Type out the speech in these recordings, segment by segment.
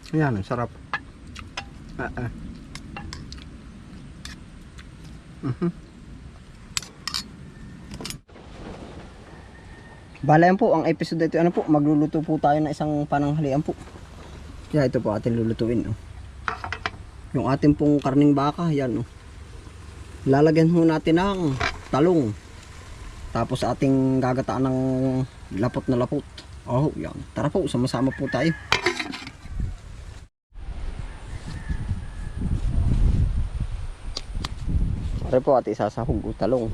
Ayan, ang sarap. Bala yan po, ang episode ito, ano po, magluluto po tayo ng isang pananghalian po. Kaya ito po ating lulutuin. Oh. Yung ating pong karning baka, yan. Oh. Lalagyan ho natin ng talong. Tapos ating gagataan ng lapot na lapot. Oh, yan. Tara po, sama-sama po tayo. Tara po, ating sasahog o talong.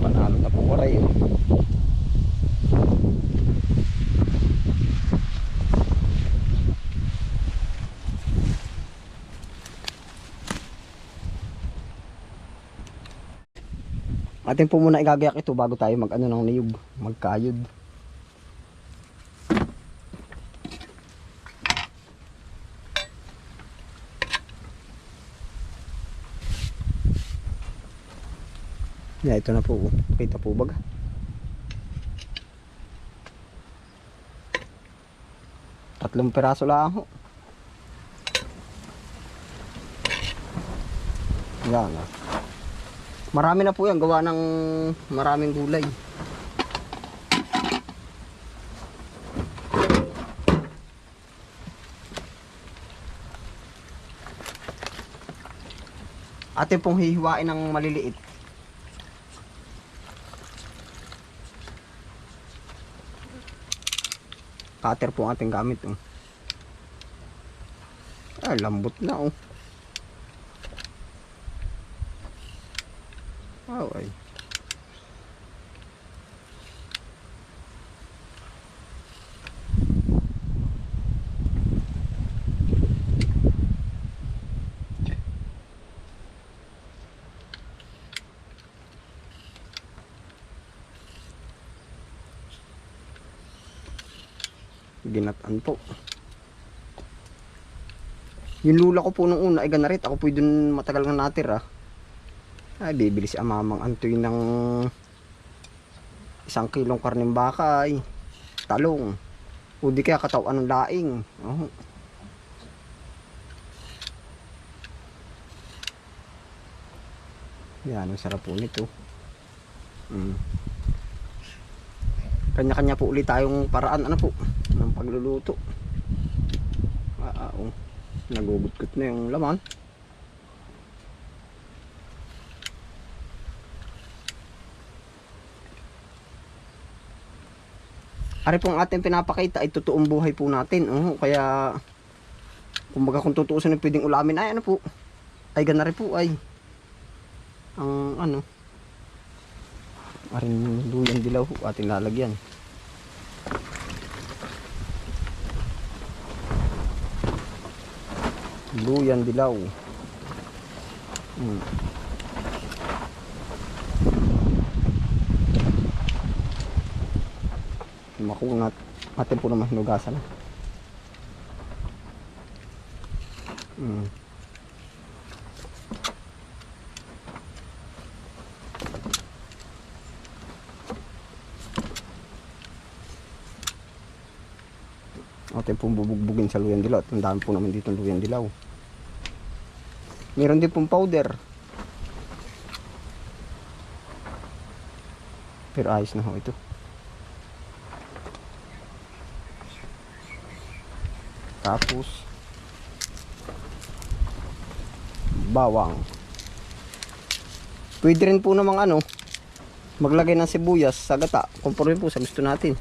Panalo na po waray. Atin po muna igagayak ito bago tayo mag ano ng niyog, magkayod. Yeah, ito na po. Kita po baga. Tatlong piraso lang ho. Yan. Marami na po yan. Gawa ng maraming gulay. Atin pong hihiwain ng maliliit. Cutter po ang ating gamit. Oh. Ah, lambot na oh. Oh, ay. Ginataan po. Yung lula ko po nung una ay ganarit. Ako po dun matagal nga natira. Ay bibili si amamang antoy ng 1 kilong karneng baka ay talong. O di kaya katawan ng laing. Oh. Yan ang sarap po nito. Kanya-kanya po ulit tayong paraan ano po ng pagluluto. Oh. Nagugutkot na yung laman. Ari pong ating pinapakita ay totoong buhay po natin. Kaya kumbaga kung tutuusin na pwedeng ulamin ay ano po. Ay ganari po ay ang ano. Aring luyan dilaw po ating lalagyan. Luyan dilaw. Makunat. Atin po naman hinugasan. Atin pong bubugbugin sa luyan dilaw. Ang dami po naman dito luyan dilaw. Meron din pong powder. Pero ayos na ho ito. Tapos bawang. Pwede rin po namang ano maglagay ng sibuyas sa gata. Conforme po sa gusto natin.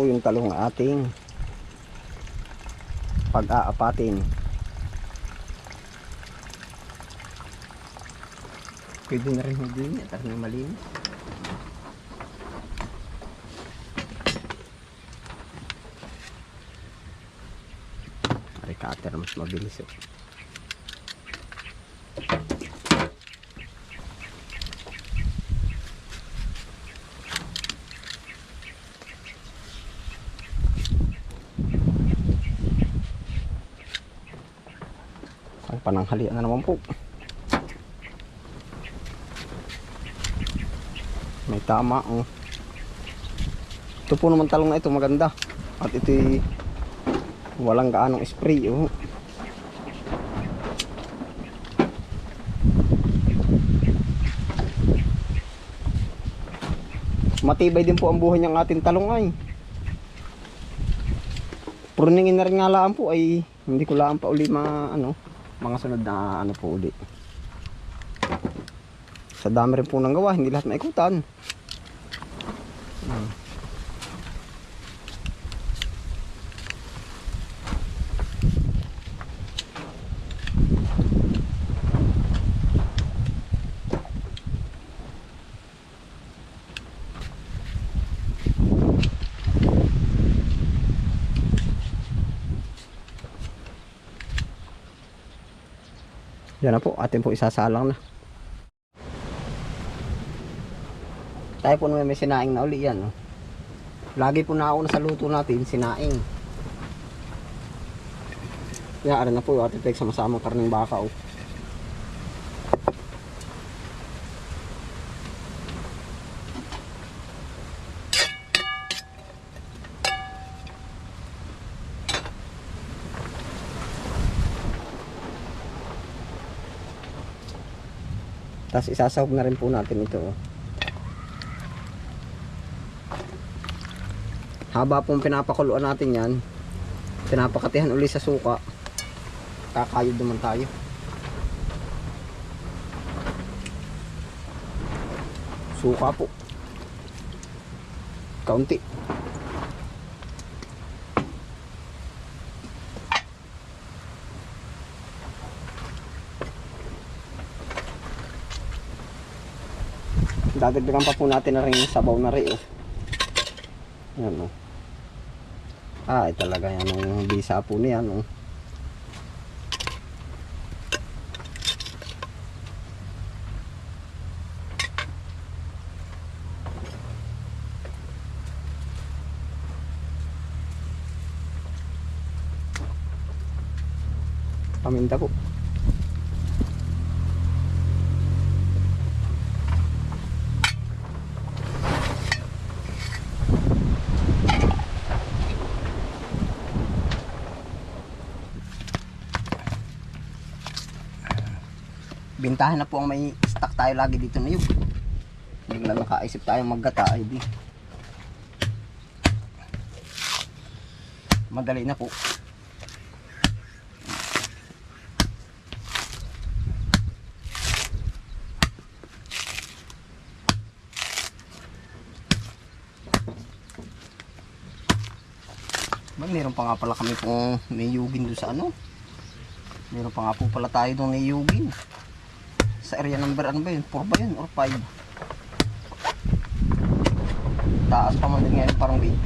po yung talong ating pag-aapatin. Pwede na rin hugin at na malinis. Ari cutter mas mabilis oh. Ang pananghalian na naman po. May tama oh. Ito po naman talong na ito maganda. At ito'y walang gaanong spray oh. Matibay din po ang buhay ng ating talong ay. Pruningin na rin nga lang po ay hindi ko lang pa uli mga sunod na po uli. Sa dami rin po ng gawa, hindi lahat maikutan. Yan na po, atin po isasalang na. Tayo po naman may sinaing na uli yan. Lagi po nauna sa luto natin, sinaing. Yan, arin na po, atin tayo sama-sama karning baka. Oh. Tapos isasahog na rin po natin ito. Haba pong pinapakuluan natin yan, pinapakatihan uli sa suka, kakayod naman tayo. Suka po. Kaunti. Dadagdagan pa po natin na rin yung sabaw na rin. Yan o. Ay talaga yan ang bisa po niyan o. Paminta po. Bintahan na po ang may stock tayo lagi dito na yun. Bigla nakaisip tayo maggata ay di. Madali na po. Meron pa nga pala kami pong niyugin doon sa ano. Meron pa nga po pala tayo doon niyugin. Sa area number ano ba yun? 4 ba yun? Or 5? Taas pa man din ngayon parang gate.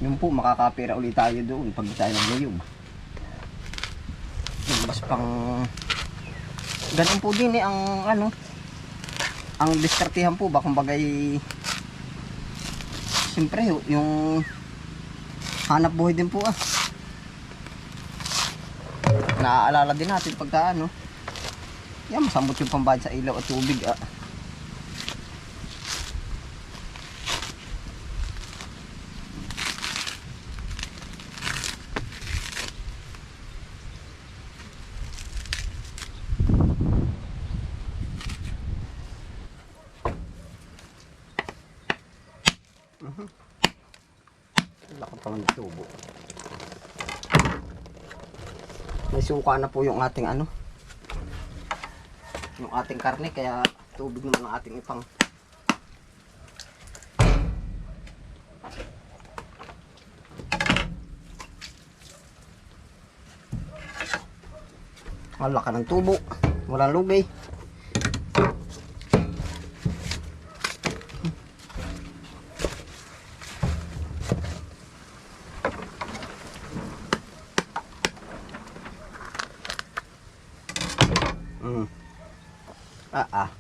Yun po, makakapira ulit tayo doon pag tayo nag-niyog. Mas pang ganun po din ang ano, ang diskartihan po ba kumbagay siyempre yung hanap buhay din po naaalala din natin pagka ano yan masambot yung pambayad sa ilaw at tubig lakad pa ng tubo. May suka na po yung ating ano, yung ating karne kaya tubig naman ang ating ipang. Wala ka ng tubo, walang lugay. Ah.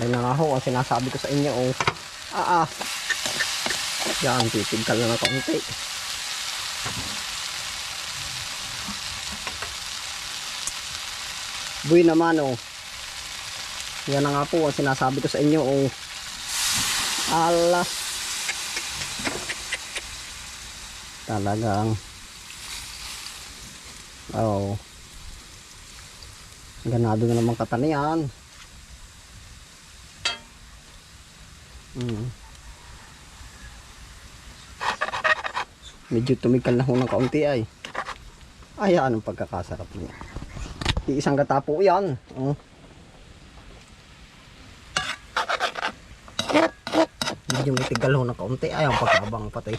Rin na nga ho ang sinasabi ko sa inyo. Yan, titigkal na ng kaunti. Buy naman yan na nga po ang sinasabi ko sa inyo. Ala, talagang ganado na naman katanian. Medyo tumikal na ho ng kaunti ay. Anong pagkakasarap niya. Isang gata po yan. Medyo may tigal ho ng kaunti. Ang pagkabang patay.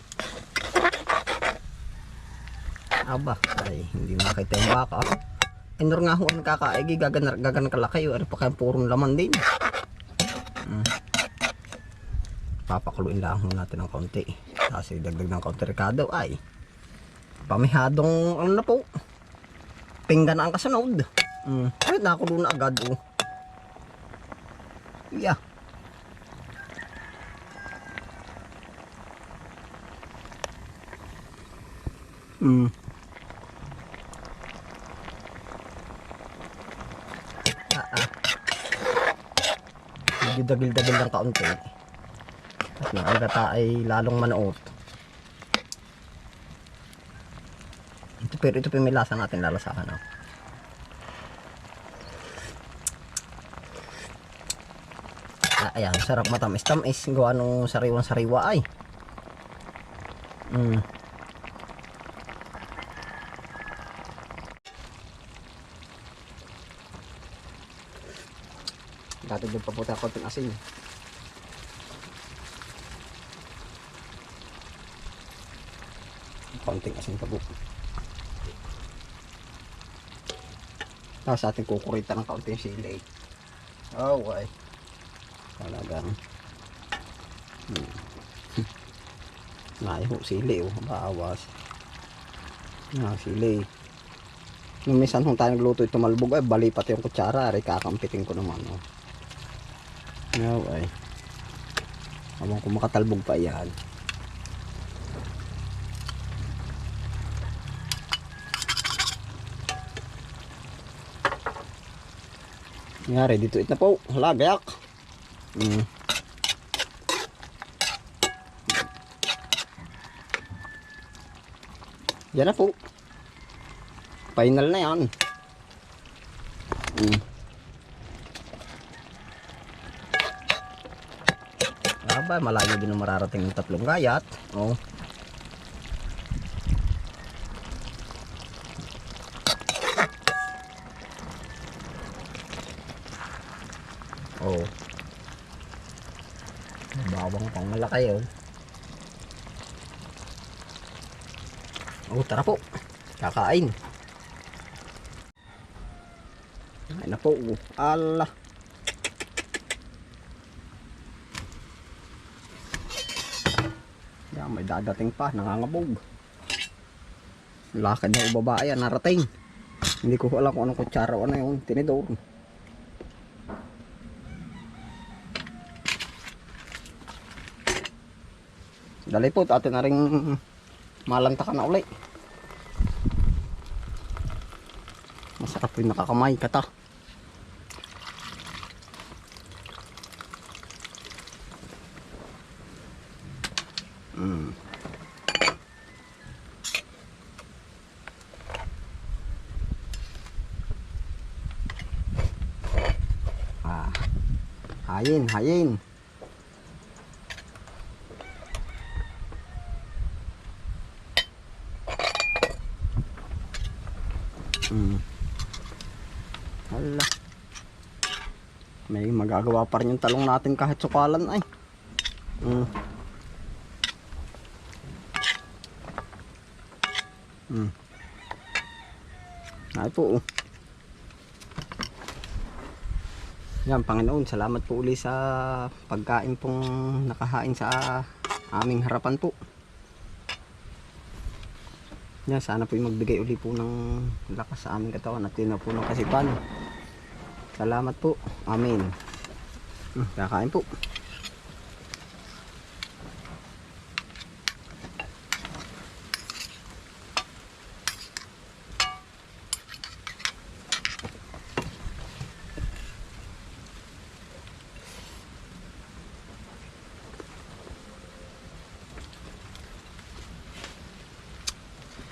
Aba, ay hindi makita yung baka. Enor nga ho ang kakaigi. Gagan kalaki. Ano pa kayang purong laman din. Papakuluin lang natin ng kaunti kasi dagdag ng kaunti ricado ay pamihadong ano na po, pinggan na ang kasunod. Ay nakulo na agad. Yeah. Medyo dagil-dagil ng kaunti. At ang gata ay lalong manuot. Pero ito pa may lasa natin lalasahan. Ayan, sarap matamis-tamis. Gawa nung sariwang-sariwa ay. Dadagdag pa po tayo konting asin. Konting asin pa po. Tapos ating kukuritan ng kaunting sili. Okay. Talagang naiho sili bawas. Sili. Nung minsan kung tayo nagluto ito malbog ay bali pati yung kutsara. Ay kakampitin ko naman. Okay. Habang kumakatalbog pa yan. Nangyari dito ito na po. Hala, gayak. Yan na po. Final na yan. Aba, malayo din ang mararating ng tatlong gayat. Bawang pang malaki tara po. Kakain. Ay na po. Ala. Yan, may dadating pa. Nangangabog. Lakad na ibaba yan, narating. Hindi ko alam kung anong kutsara o ano yung tinidor. Dali po, atin na rin malantakan na ulit. Masarap yung nakakamay kata. Hayin, hayin. Hala. May magagawa pa rin yung talong natin kahit sukalan ay. Ay po. Yan, Panginoon, salamat po uli sa pagkain pong nakahain sa aming harapan po. Yan, sana po magbigay uli po ng lakas sa aming katawan at yun na po ng kasipan. Salamat po. Amen. Kakain po.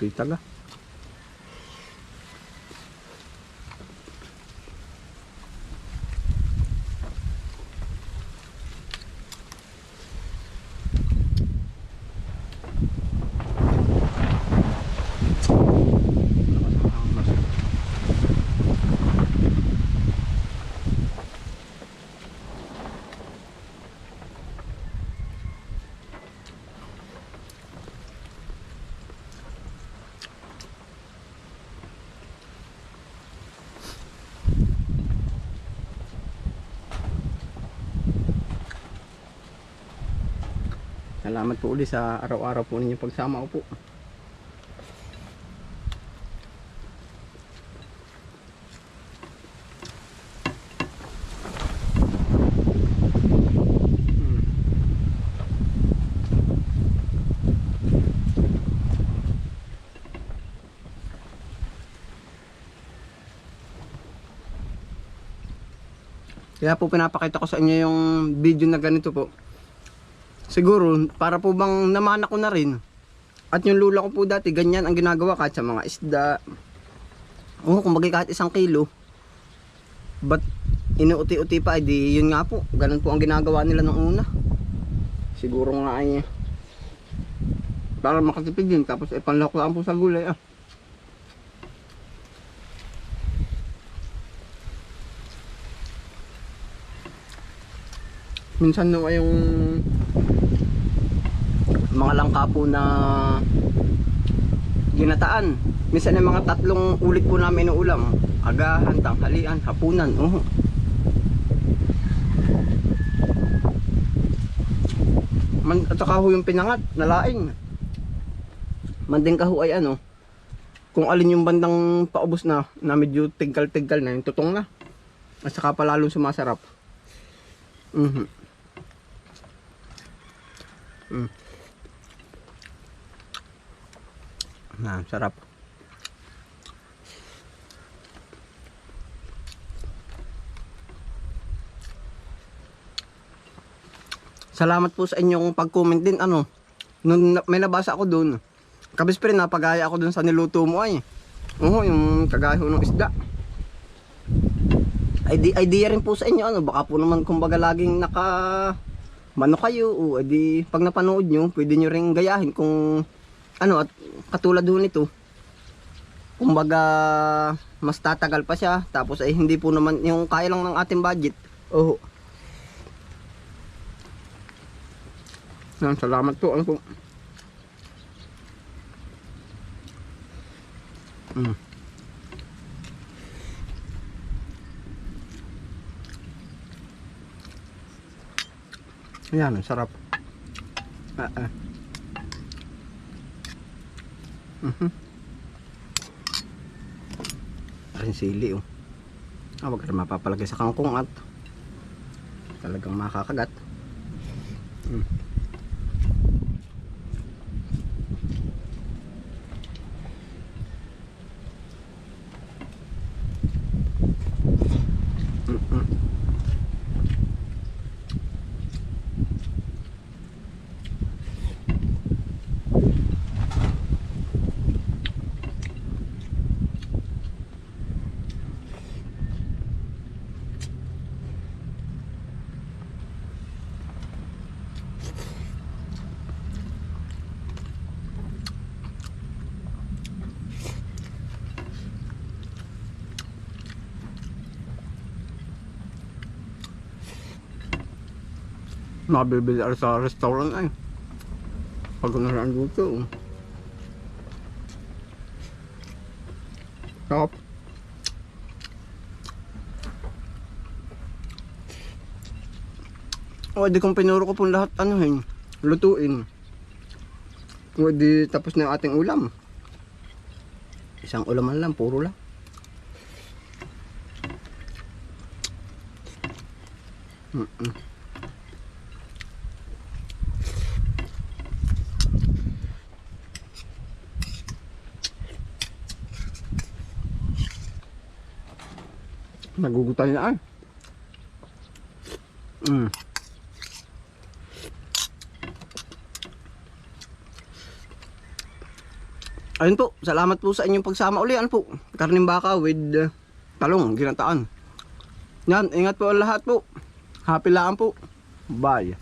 Kita lah. Salamat po ulit sa araw-araw po ninyong pagsama ko po. Kaya po pinapakita ko sa inyo yung video na ganito po. Siguro, para po bang namana ko na rin. At yung lula ko po dati, ganyan ang ginagawa kahit sa mga isda. Kung bagay kahit 1 kilo. But, inuuti-uti pa, edi yun nga po. Ganun po ang ginagawa nila nung una. Siguro nga ay, para makatipid din. Tapos, panlaklaan po sa gulay. Minsan nung yung mga langka po na ginataan, minsan yung mga 3 ulit po namin ng ulam, agahan, tanghalian, hapunan. At saka ho yung pinangat na laing manding kaho ay ano, kung alin yung bandang paubos na medyo tigkal-tigkal na, yung tutong na, at saka palalong sumasarap. Sarap. Salamat po sa inyong pag-comment din nung may nabasa ako doon. Kabispre napagaya ako doon sa niluto mo ay. Yung kagaya ng isda. Idea rin po sa inyo baka po naman kumbaga laging mano kayo edi pag napanood nyo, pwede nyo ring gayahin kung at katulad doon ito. Kumbaga mas tatagal pa siya, tapos ay hindi po naman yung kaya lang ng ating budget. Salamat po. Yan, ang sarap. rin sili oh. Wag ka mapapalagay sa kangkong at talagang makakagat. Mm. Nabibili sa restaurant ay pag naraan dito sarap. O di kung pinuro ko po lahat anuhin, lutuin, o di tapos na yung ating ulam. Isang ulaman lang, puro lang. Nagugutan na ay. Ayun po, salamat po sa inyong pagsama uli. Ano po, karning baka with talong, ginataan. Yan, ingat po ang lahat po. Happy lang po. Bye.